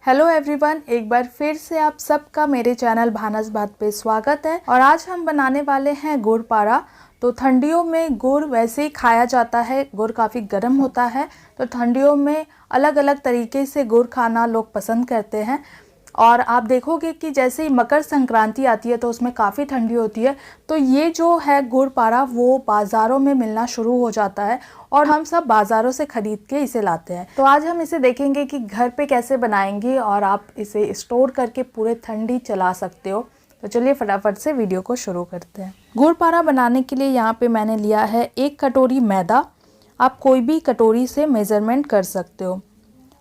Hello everyone, एक बार फिर से आप सबका मेरे चैनल भानस बात पे स्वागत है। और आज हम बनाने वाले हैं गुड़ पारा। तो ठंडियों में गुड़ वैसे ही खाया जाता है, गुड़ काफ़ी गर्म होता है, तो ठंडियों में अलग अलग तरीके से गुड़ खाना लोग पसंद करते हैं। और आप देखोगे कि जैसे ही मकर संक्रांति आती है तो उसमें काफ़ी ठंडी होती है, तो ये जो है गुड़ पारा वो बाज़ारों में मिलना शुरू हो जाता है और हम सब बाज़ारों से ख़रीद के इसे लाते हैं। तो आज हम इसे देखेंगे कि घर पे कैसे बनाएंगे और आप इसे स्टोर करके पूरे ठंडी चला सकते हो। तो चलिए फटाफट से वीडियो को शुरू करते हैं। गुड़ पारा बनाने के लिए यहाँ पे मैंने लिया है 1 कटोरी मैदा। आप कोई भी कटोरी से मेज़रमेंट कर सकते हो।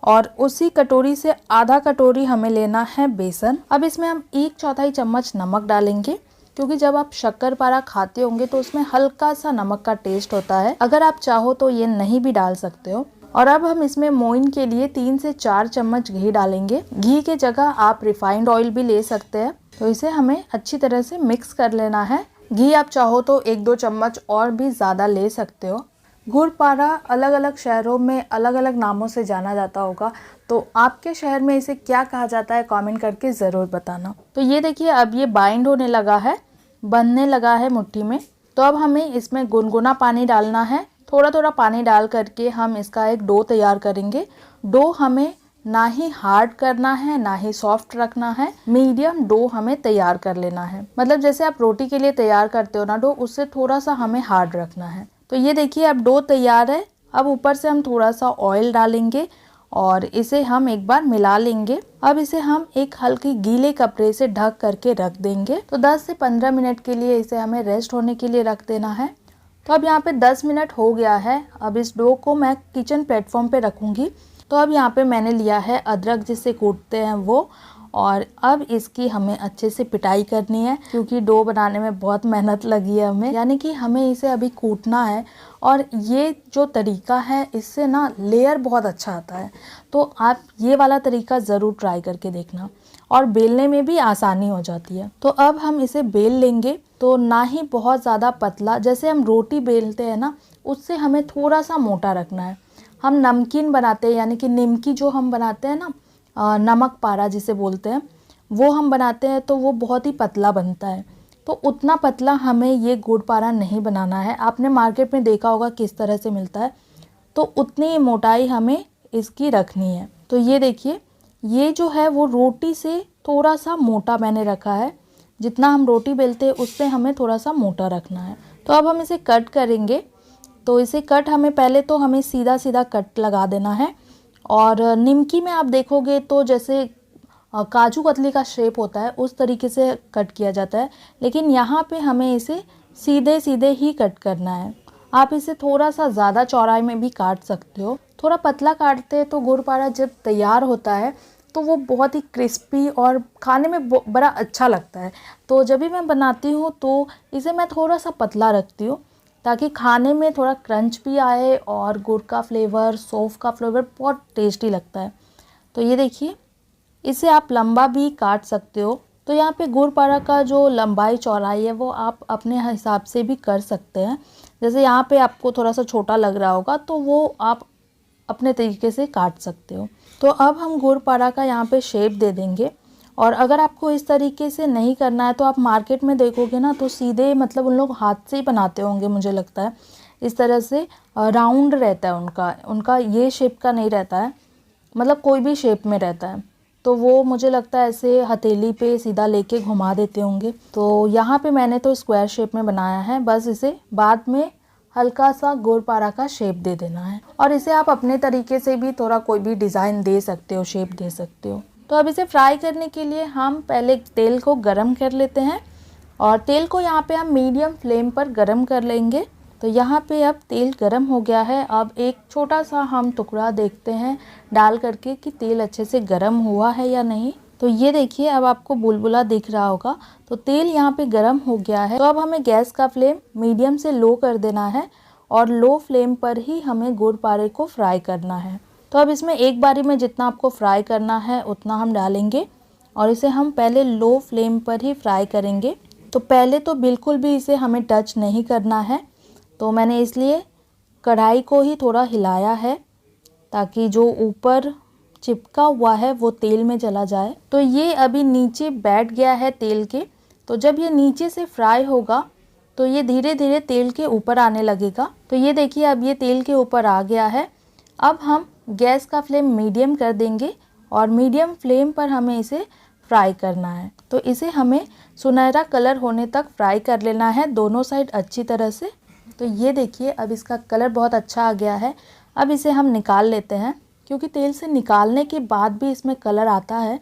और उसी कटोरी से आधा कटोरी हमें लेना है बेसन। अब इसमें हम 1/4 चम्मच नमक डालेंगे, क्योंकि जब आप शक्कर पारा खाते होंगे तो उसमें हल्का सा नमक का टेस्ट होता है। अगर आप चाहो तो ये नहीं भी डाल सकते हो। और अब हम इसमें मोइन के लिए 3 से 4 चम्मच घी डालेंगे। घी के जगह आप रिफाइंड ऑयल भी ले सकते हैं। तो इसे हमें अच्छी तरह से मिक्स कर लेना है। घी आप चाहो तो 1-2 चम्मच और भी ज़्यादा ले सकते हो। गुड़ पारा अलग अलग शहरों में अलग अलग नामों से जाना जाता होगा, तो आपके शहर में इसे क्या कहा जाता है कमेंट करके ज़रूर बताना। तो ये देखिए, अब ये बाइंड होने लगा है, बनने लगा है मुट्ठी में। तो अब हमें इसमें गुनगुना पानी डालना है। थोड़ा थोड़ा पानी डाल करके हम इसका एक डो तैयार करेंगे। डो हमें ना ही हार्ड करना है ना ही सॉफ्ट रखना है, मीडियम डो हमें तैयार कर लेना है। मतलब जैसे आप रोटी के लिए तैयार करते हो ना डो, उससे थोड़ा सा हमें हार्ड रखना है। तो ये देखिए, अब डो तैयार है। अब ऊपर से हम थोड़ा सा ऑयल डालेंगे और इसे हम एक बार मिला लेंगे। अब इसे हम एक हल्की गीले कपड़े से ढक करके रख देंगे। तो 10 से 15 मिनट के लिए इसे हमें रेस्ट होने के लिए रख देना है। तो अब यहाँ पे 10 मिनट हो गया है। अब इस डो को मैं किचन प्लेटफॉर्म पे रखूँगी। तो अब यहाँ पे मैंने लिया है अदरक जिसे कूटते हैं वो, और अब इसकी हमें अच्छे से पिटाई करनी है, क्योंकि डो बनाने में बहुत मेहनत लगी है हमें। यानी कि हमें इसे अभी कूटना है। और ये जो तरीका है इससे ना लेयर बहुत अच्छा आता है। तो आप ये वाला तरीका ज़रूर ट्राई करके देखना, और बेलने में भी आसानी हो जाती है। तो अब हम इसे बेल लेंगे। तो ना ही बहुत ज़्यादा पतला, जैसे हम रोटी बेलते हैं ना, उससे हमें थोड़ा सा मोटा रखना है। हम नमकीन बनाते हैं, यानी कि निमकी जो हम बनाते हैं ना, नमक पारा जिसे बोलते हैं, वो हम बनाते हैं तो वो बहुत ही पतला बनता है। तो उतना पतला हमें ये गुड़ पारा नहीं बनाना है। आपने मार्केट में देखा होगा किस तरह से मिलता है। तो उतनी मोटाई हमें इसकी रखनी है। तो ये देखिए, ये जो है वो रोटी से थोड़ा सा मोटा मैंने रखा है। जितना हम रोटी बेलते हैं उससे हमें थोड़ा सा मोटा रखना है। तो अब हम इसे कट करेंगे। तो इसे कट हमें हमें सीधा सीधा कट लगा देना है। और निमकी में आप देखोगे तो जैसे काजू कतली का शेप होता है उस तरीके से कट किया जाता है, लेकिन यहाँ पे हमें इसे सीधे सीधे ही कट करना है। आप इसे थोड़ा सा ज़्यादा चौड़ाई में भी काट सकते हो। थोड़ा पतला काटते हैं तो गुड़ पारा जब तैयार होता है तो वो बहुत ही क्रिस्पी और खाने में बड़ा अच्छा लगता है। तो जब भी मैं बनाती हूँ तो इसे मैं थोड़ा सा पतला रखती हूँ, ताकि खाने में थोड़ा क्रंच भी आए और गुड़ का फ्लेवर, सौंफ का फ्लेवर बहुत टेस्टी लगता है। तो ये देखिए, इसे आप लंबा भी काट सकते हो। तो यहाँ पे गुड़ पारा का जो लंबाई चौड़ाई है वो आप अपने हिसाब से भी कर सकते हैं। जैसे यहाँ पे आपको थोड़ा सा छोटा लग रहा होगा तो वो आप अपने तरीके से काट सकते हो। तो अब हम गुड़ पारा का यहाँ पे शेप दे देंगे। और अगर आपको इस तरीके से नहीं करना है तो आप मार्केट में देखोगे ना तो सीधे, मतलब उन लोग हाथ से ही बनाते होंगे मुझे लगता है। इस तरह से राउंड रहता है उनका ये शेप का नहीं रहता है, मतलब कोई भी शेप में रहता है। तो वो मुझे लगता है ऐसे हथेली पे सीधा लेके घुमा देते होंगे। तो यहाँ पे मैंने तो स्क्वायर शेप में बनाया है। बस इसे बाद में हल्का सा गुड़ पारा का शेप दे देना है। और इसे आप अपने तरीके से भी थोड़ा कोई भी डिज़ाइन दे सकते हो, शेप दे सकते हो। तो अब इसे फ्राई करने के लिए हम पहले तेल को गरम कर लेते हैं। और तेल को यहाँ पे हम मीडियम फ्लेम पर गरम कर लेंगे। तो यहाँ पे अब तेल गरम हो गया है। अब एक छोटा सा हम टुकड़ा देखते हैं डाल करके कि तेल अच्छे से गरम हुआ है या नहीं। तो ये देखिए, अब आपको बुलबुला दिख रहा होगा। तो तेल यहाँ पे गरम हो गया है। तो अब हमें गैस का फ्लेम मीडियम से लो कर देना है और लो फ्लेम पर ही हमें गुड़ पारे को फ्राई करना है। तो अब इसमें एक बारी में जितना आपको फ्राई करना है उतना हम डालेंगे और इसे हम पहले लो फ्लेम पर ही फ्राई करेंगे। तो पहले तो बिल्कुल भी इसे हमें टच नहीं करना है। तो मैंने इसलिए कढ़ाई को ही थोड़ा हिलाया है, ताकि जो ऊपर चिपका हुआ है वो तेल में चला जाए। तो ये अभी नीचे बैठ गया है तेल के, तो जब ये नीचे से फ्राई होगा तो ये धीरे धीरे तेल के ऊपर आने लगेगा। तो ये देखिए अब ये तेल के ऊपर आ गया है। अब हम गैस का फ्लेम मीडियम कर देंगे और मीडियम फ्लेम पर हमें इसे फ्राई करना है। तो इसे हमें सुनहरा कलर होने तक फ्राई कर लेना है दोनों साइड अच्छी तरह से। तो ये देखिए अब इसका कलर बहुत अच्छा आ गया है। अब इसे हम निकाल लेते हैं, क्योंकि तेल से निकालने के बाद भी इसमें कलर आता है।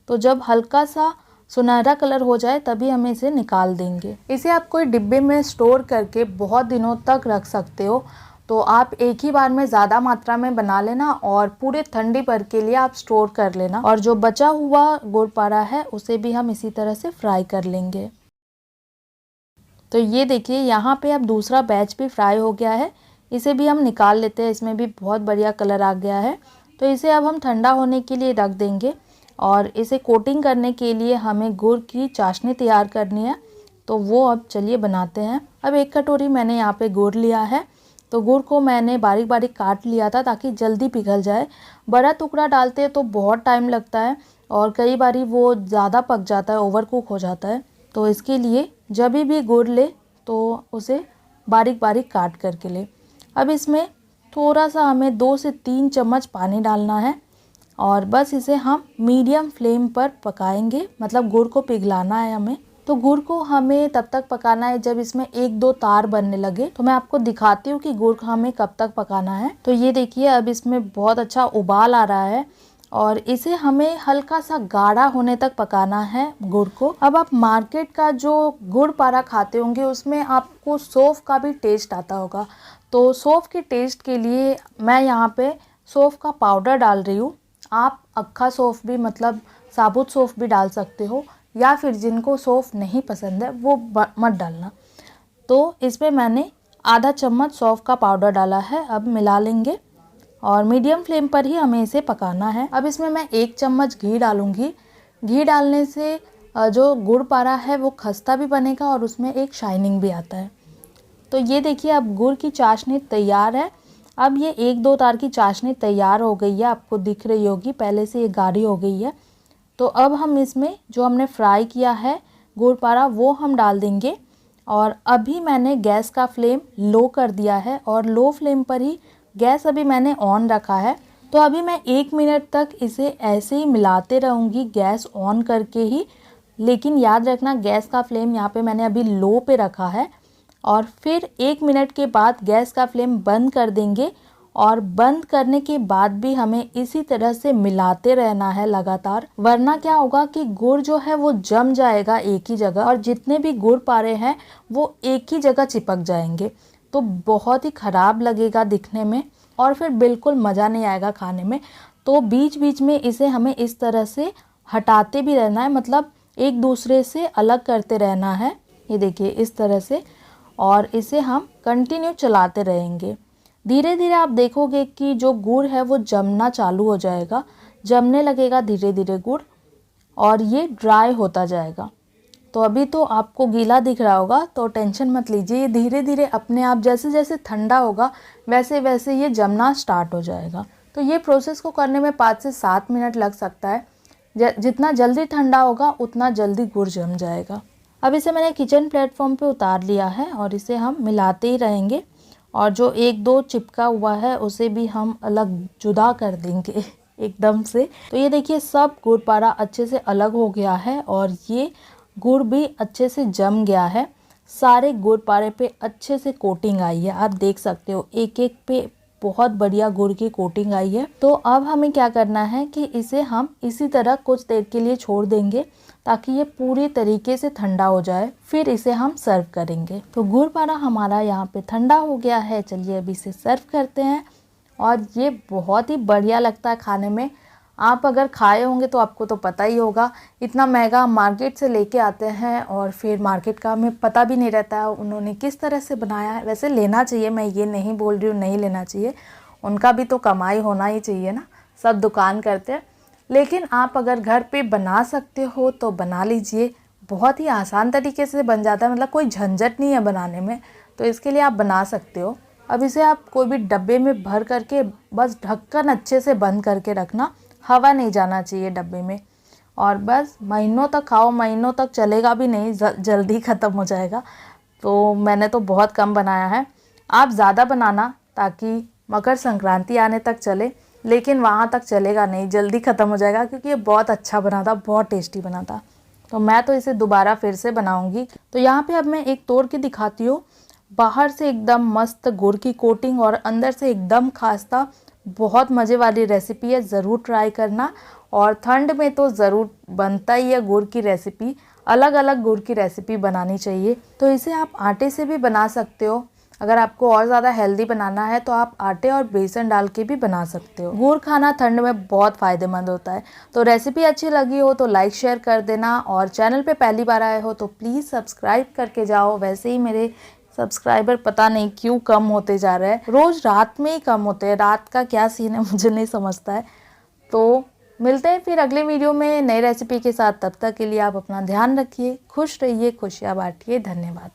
तो जब हल्का सा सुनहरा कलर हो जाए तभी हमें इसे निकाल देंगे। इसे आप कोई डिब्बे में स्टोर करके बहुत दिनों तक रख सकते हो। तो आप एक ही बार में ज़्यादा मात्रा में बना लेना और पूरे ठंडी भर के लिए आप स्टोर कर लेना। और जो बचा हुआ गुड़ पारा है उसे भी हम इसी तरह से फ्राई कर लेंगे। तो ये देखिए यहाँ पे अब दूसरा बैच भी फ्राई हो गया है, इसे भी हम निकाल लेते हैं। इसमें भी बहुत बढ़िया कलर आ गया है। तो इसे अब हम ठंडा होने के लिए रख देंगे और इसे कोटिंग करने के लिए हमें गुड़ की चाशनी तैयार करनी है। तो वो अब चलिए बनाते हैं। अब एक कटोरी मैंने यहाँ पे गुड़ लिया है। तो गुड़ को मैंने बारीक बारीक काट लिया था ताकि जल्दी पिघल जाए। बड़ा टुकड़ा डालते हैं तो बहुत टाइम लगता है और कई बारी वो ज़्यादा पक जाता है, ओवर कुक हो जाता है। तो इसके लिए जब भी गुड़ ले तो उसे बारीक बारीक काट करके ले। अब इसमें थोड़ा सा हमें 2 से 3 चम्मच पानी डालना है और बस इसे हम मीडियम फ्लेम पर पकाएंगे, मतलब गुड़ को पिघलाना है हमें। तो गुड़ को हमें तब तक पकाना है जब इसमें 1-2 तार बनने लगे। तो मैं आपको दिखाती हूँ कि गुड़ हमें कब तक पकाना है। तो ये देखिए अब इसमें बहुत अच्छा उबाल आ रहा है और इसे हमें हल्का सा गाढ़ा होने तक पकाना है गुड़ को। अब आप मार्केट का जो गुड़ पारा खाते होंगे उसमें आपको सौंफ का भी टेस्ट आता होगा। तो सौंफ के टेस्ट के लिए मैं यहाँ पे सौंफ का पाउडर डाल रही हूँ। आप अक्खा सौंफ भी, मतलब साबुत सौंफ भी डाल सकते हो, या फिर जिनको सौंफ नहीं पसंद है वो मत डालना। तो इसमें मैंने आधा चम्मच सौंफ का पाउडर डाला है। अब मिला लेंगे और मीडियम फ्लेम पर ही हमें इसे पकाना है। अब इसमें मैं 1 चम्मच घी डालूंगी। घी डालने से जो गुड़ पारा है वो खस्ता भी बनेगा और उसमें एक शाइनिंग भी आता है। तो ये देखिए अब गुड़ की चाशनी तैयार है। अब ये 1-2 तार की चाशनी तैयार हो गई है, आपको दिख रही होगी, पहले से ये गाढ़ी हो गई है। तो अब हम इसमें जो हमने फ्राई किया है गुड़ पारा वो हम डाल देंगे। और अभी मैंने गैस का फ्लेम लो कर दिया है और लो फ्लेम पर ही गैस अभी मैंने ऑन रखा है। तो अभी मैं 1 मिनट तक इसे ऐसे ही मिलाते रहूँगी गैस ऑन करके ही। लेकिन याद रखना गैस का फ्लेम यहाँ पे मैंने अभी लो पे रखा है। और फिर 1 मिनट के बाद गैस का फ्लेम बंद कर देंगे और बंद करने के बाद भी हमें इसी तरह से मिलाते रहना है लगातार, वरना क्या होगा कि गुड़ जो है वो जम जाएगा एक ही जगह और जितने भी गुड़ पारे हैं वो एक ही जगह चिपक जाएंगे। तो बहुत ही ख़राब लगेगा दिखने में और फिर बिल्कुल मज़ा नहीं आएगा खाने में। तो बीच बीच में इसे हमें इस तरह से हटाते भी रहना है, मतलब एक दूसरे से अलग करते रहना है। ये देखिए इस तरह से, और इसे हम कंटिन्यू चलाते रहेंगे। धीरे धीरे आप देखोगे कि जो गुड़ है वो जमना चालू हो जाएगा, जमने लगेगा धीरे धीरे गुड़ और ये ड्राई होता जाएगा। तो अभी तो आपको गीला दिख रहा होगा, तो टेंशन मत लीजिए, ये धीरे धीरे अपने आप जैसे जैसे ठंडा होगा वैसे वैसे ये जमना स्टार्ट हो जाएगा। तो ये प्रोसेस को करने में 5 से 7 मिनट लग सकता है। जितना जल्दी ठंडा होगा उतना जल्दी गुड़ जम जाएगा। अब इसे मैंने किचन प्लेटफॉर्म पे उतार लिया है और इसे हम मिलाते ही रहेंगे और जो 1-2 चिपका हुआ है उसे भी हम अलग जुदा कर देंगे एकदम से। तो ये देखिए सब गुड़ पारा अच्छे से अलग हो गया है और ये गुड़ भी अच्छे से जम गया है। सारे गुड़ पारे पे अच्छे से कोटिंग आई है, आप देख सकते हो एक एक पे बहुत बढ़िया गुड़ की कोटिंग आई है। तो अब हमें क्या करना है कि इसे हम इसी तरह कुछ देर के लिए छोड़ देंगे ताकि ये पूरी तरीके से ठंडा हो जाए, फिर इसे हम सर्व करेंगे। तो गुड़ पारा हमारा यहाँ पे ठंडा हो गया है, चलिए अभी इसे सर्व करते हैं। और ये बहुत ही बढ़िया लगता है खाने में। आप अगर खाए होंगे तो आपको तो पता ही होगा, इतना महंगा मार्केट से लेके आते हैं और फिर मार्केट का हमें पता भी नहीं रहता है उन्होंने किस तरह से बनाया है। वैसे लेना चाहिए, मैं ये नहीं बोल रही हूँ नहीं लेना चाहिए, उनका भी तो कमाई होना ही चाहिए ना, सब दुकान करते हैं। लेकिन आप अगर घर पे बना सकते हो तो बना लीजिए, बहुत ही आसान तरीके से बन जाता है, मतलब कोई झंझट नहीं है बनाने में, तो इसके लिए आप बना सकते हो। अब इसे आप कोई भी डब्बे में भर करके बस ढक्कन अच्छे से बंद करके रखना, हवा नहीं जाना चाहिए डब्बे में। और बस महीनों तक खाओ, महीनों तक चलेगा भी नहीं, जल्दी ख़त्म हो जाएगा। तो मैंने तो बहुत कम बनाया है। आप ज़्यादा बनाना ताकि मकर संक्रांति आने तक चले, लेकिन वहाँ तक चलेगा नहीं, जल्दी ख़त्म हो जाएगा, क्योंकि ये बहुत अच्छा बना था, बहुत टेस्टी बना था। तो मैं तो इसे दोबारा फिर से बनाऊंगी। तो यहाँ पे अब मैं एक तोड़ के दिखाती हूँ। बाहर से एकदम मस्त गुड़ की कोटिंग और अंदर से एकदम खास्ता, बहुत मज़े वाली रेसिपी है, ज़रूर ट्राई करना। और ठंड में तो ज़रूर बनता ही है गुड़ की रेसिपी, अलग अलग गुड़ की रेसिपी बनानी चाहिए। तो इसे आप आटे से भी बना सकते हो। अगर आपको और ज़्यादा हेल्दी बनाना है तो आप आटे और बेसन डाल के भी बना सकते हो। गुड़ खाना ठंड में बहुत फ़ायदेमंद होता है। तो रेसिपी अच्छी लगी हो तो लाइक शेयर कर देना, और चैनल पे पहली बार आए हो तो प्लीज़ सब्सक्राइब करके जाओ। वैसे ही मेरे सब्सक्राइबर पता नहीं क्यों कम होते जा रहे हैं, रोज़ रात में ही कम होते हैं। रात का क्या सीन है मुझे नहीं समझता है। तो मिलते हैं फिर अगले वीडियो में नई रेसिपी के साथ। तब तक के लिए आप अपना ध्यान रखिए, खुश रहिए, खुशियाँ बांटिए। धन्यवाद।